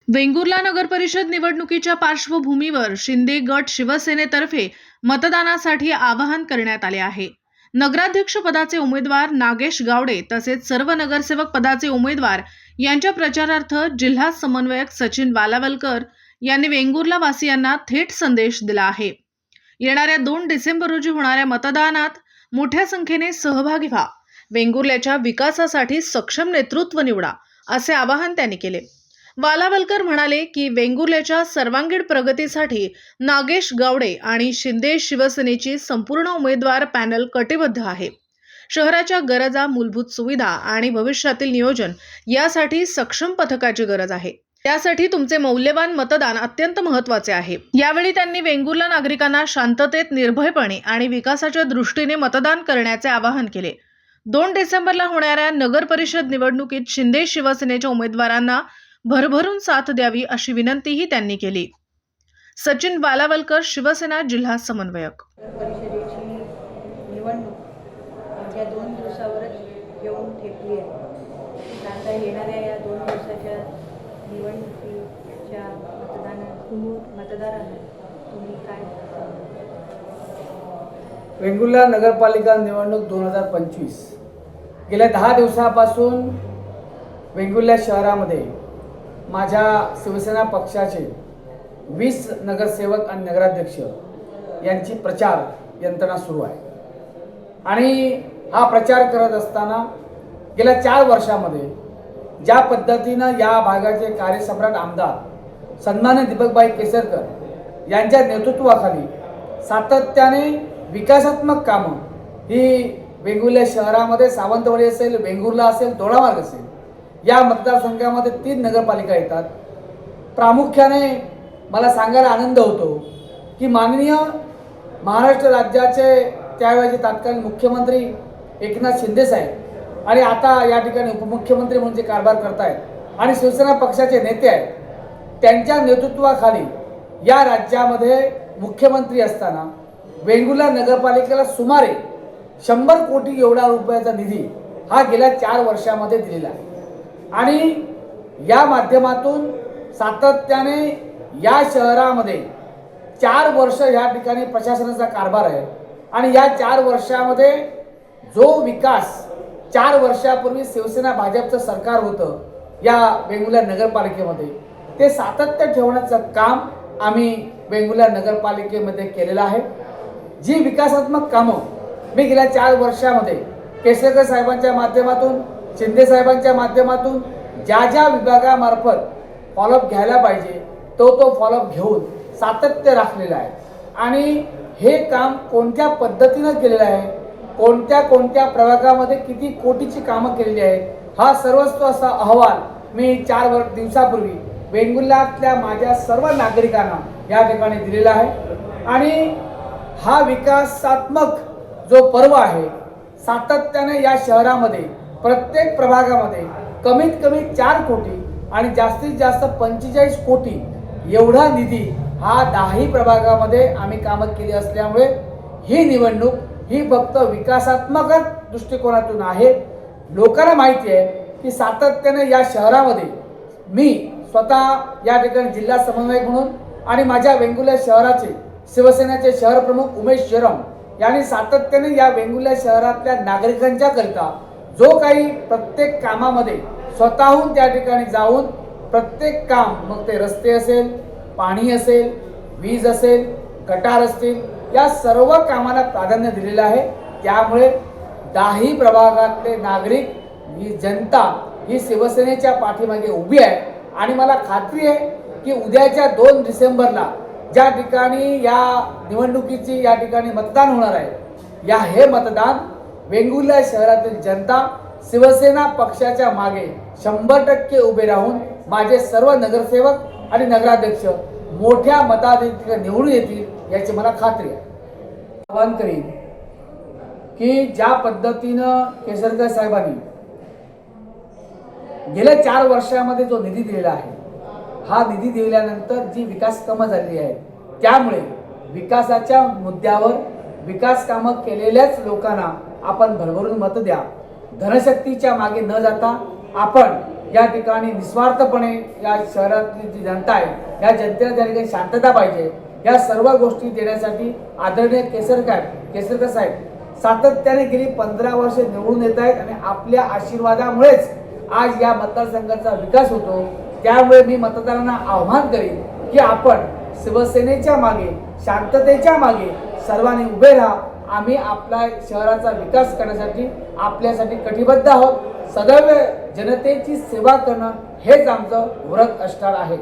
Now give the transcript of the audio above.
वेंगुर्ला नगर परिषद निवडणुकीच्या पार्श्वभूमीवर शिंदे गट शिवसेनेतर्फे मतदानासाठी आवाहन करण्यात आले आहे। नगराध्यक्ष पदाचे उमेदवार नागेश गावडे तसेच सर्व नगरसेवक पदाचे उमेदवार यांच्या प्रचारार्थ जिल्हा समन्वयक सचिन बालावलकर यांनी वेंगुर्ला वासियांना थेट संदेश दिला आहे। येणाऱ्या 2 डिसेंबर रोजी होणाऱ्या मतदानात मोठ्या संख्येने सहभागी व्हा, वेंगुर्ल्याच्या विकासासाठी सक्षम नेतृत्व निवडा, असे आवाहन त्यांनी केले। बालावलकर म्हणाले की वेंगुर्ल्याच्या सर्वांगीण प्रगतीसाठी नागेश गावडे आणि शिंदे शिवसेनेची संपूर्ण उमेदवार पॅनल कटिबद्ध आहे। शहराच्या गरजा, मूलभूत सुविधा आणि भविष्यातील नियोजन यासाठी सक्षम पथकाची गरज आहे। त्यासाठी तुमचे मौल्यवान मतदान अत्यंत महत्त्वाचे आहे। यावेळी त्यांनी वेंगुर्ला नागरिकांना शांततेत, निर्भयपणे आणि विकासाच्या दृष्टीने मतदान करण्याचे आवाहन केले। 2 डिसेंबरला होणाऱ्या नगर परिषद निवडणुकीत शिंदे शिवसेनेच्या उमेदवारांना भरभरून साथ द्यावी अशी विनंतीही त्यांनी केली। सचिन बालावलकर, शिवसेना जिल्हा समन्वयक। परिषदेची निवडणूक या 2 दिवसावरच येऊन ठेपली आहे। आता येणाऱ्या या 2 दिवसाच्या निवडणुकीच्या मतदारांना तुम्ही काय वेंगुर्ला नगरपालिका निवडणूक 2025 गेल्या 10 दिवसापासून वेंगुर्ला शहरामध्ये माझ्या शिवसेना पक्षाचे 20 नगरसेवक आणि नगराध्यक्ष यांची प्रचार यंत्रणा सुरू आहे आणि हा प्रचार करत असताना गेल्या 4 वर्षामध्ये ज्या पद्धतीनं या भागाचे कार्यसम्राट आमदार सन्मान्य दीपकभाई केसरकर यांच्या नेतृत्वाखाली सातत्याने विकासात्मक कामं ही वेंगुर्ला शहरामध्ये सावंतवाडी असेल, वेंगुर्ला असेल, दोडामार्ग असेल, या मतदारसंघामध्ये 3 नगरपालिका येतात। प्रामुख्याने मला सांगायला आनंद होतो की माननीय महाराष्ट्र राज्याचे त्यावेळेचे तत्कालीन मुख्यमंत्री एकनाथ शिंदे साहेब आणि आता या ठिकाणी उपमुख्यमंत्री म्हणून जे कारभार करतायत आणि शिवसेना पक्षाचे नेते आहेत, त्यांच्या नेतृत्वाखाली या राज्यामध्ये मुख्यमंत्री असताना वेंगुर्ला नगरपालिकेला सुमारे 100 कोटी एवढा रुपयाचा निधी हा गेल्या 4 वर्षामध्ये दिलेला आहे आणि या माध्यमातून सातत्याने या शहरामध्ये 4 वर्ष या ठिकाणी प्रशासनाचा कारभार आहे आणि या 4 वर्षामध्ये जो विकास 4 वर्षापूर्वी शिवसेना भाजपचं सरकार होतं या वेंगुर्ला नगरपालिकेमध्ये, ते सातत्य ठेवण्याचं काम आम्ही वेंगुर्ला नगरपालिकेमध्ये केलेलं आहे। जी विकासात्मक कामं मी गेल्या 4 वर्षामध्ये केसरकर साहेबांच्या माध्यमातून, शिंदे साहेबांच्या माध्यमातून ज्या विभागामार्फत फॉलोअप घ्यायला पाहिजे तो फॉलोअप घेऊन सातत्य राखलेलं आहे आणि हे काम कोणत्या पद्धतीनं केलेलं आहे, कोणत्या प्रभागामध्ये किती कोटीची कामं केलेली आहेत, हा सर्वस्व असा अहवाल मी 4 दिवसापूर्वी वेंगुर्ल्यातल्या माझ्या सर्व नागरिकांना या ठिकाणी दिलेला आहे आणि हा विकासात्मक जो पर्व आहे सातत्याने या शहरामध्ये प्रत्येक प्रभागामध्ये कमीत कमी 4 कोटी आणि जास्तीत जास्त 45 कोटी एवढा निधी हा 10 प्रभागामध्ये आम्ही कामं केली असल्यामुळे ही निवडणूक ही फक्त विकासात्मक दृष्टिकोनातून आहे। लोकांना माहिती आहे की सातत्याने या शहरामध्ये मी स्वतः या ठिकाणी जिल्हा समन्वयक म्हणून आणि माझ्या वेंगुर्ला शहराचे शिवसेनेचे शहर प्रमुख उमेश जरम यांनी सातत्याने या वेंगुर्ला शहरातल्या नागरिकांच्या करिता जो काही प्रत्येक कामामध्ये स्वतःहून त्या ठिकाणी जाऊन प्रत्येक काम, मग ते रस्ते असेल, पाणी असेल, वीज असेल, गटार असतील, या सर्व कामाला प्राधान्य दिलेलं आहे। त्यामुळे 10 प्रभागातले नागरिक, ही जनता ही शिवसेनेच्या पाठीमागे उभी आहे आणि मला खात्री आहे की उद्याच्या 2 डिसेंबरला ज्या ठिकाणी या निवडणुकीची या ठिकाणी मतदान होणार आहे, हे मतदान वेंगुर्ला शहरातील जनता शिवसेना पक्षाच्या मागे 100% उभे राहून माझे सर्व नगरसेवक आणि नगराध्यक्ष मोठ्या मताधिक्याने निवडून येतील याची मला खात्री आहे। आवाहन करीन की ज्या पद्धतीनं केसरकर साहेबांनी गेल्या 4 वर्षामध्ये जो निधी दिलेला आहे, हा निधी दिल्यानंतर जी विकास कामं झालेली आहेत, त्यामुळे विकासाच्या मुद्द्यावर विकास कामं केलेल्याच लोकांना आपण भरभरून मत द्या। धनशक्तीच्या मागे न जाता आपण या ठिकाणी निस्वार्थपणे या शहरातली जी जनता आहे या जनतेला त्या ठिकाणी शांतता पाहिजे, या सर्व गोष्टी देण्यासाठी आदरणीय केसरकर साहेब सातत्याने गेली 15 वर्षे निवडून येत आहेत आणि आपल्या आशीर्वादामुळेच आज या मतदारसंघाचा विकास होतो। त्यामुळे मी मतदारांना आव्हान करेन की आपण शिवसेनेच्या मागे, शांततेच्या मागे सर्वांनी उभे राहा। आम्ही आपल्या शहराचा विकास करण्यासाठी आपल्यासाठी कटिबद्ध आहोत। सदैव जनतेची सेवा करणं हेच आमचं व्रत असणार आहे।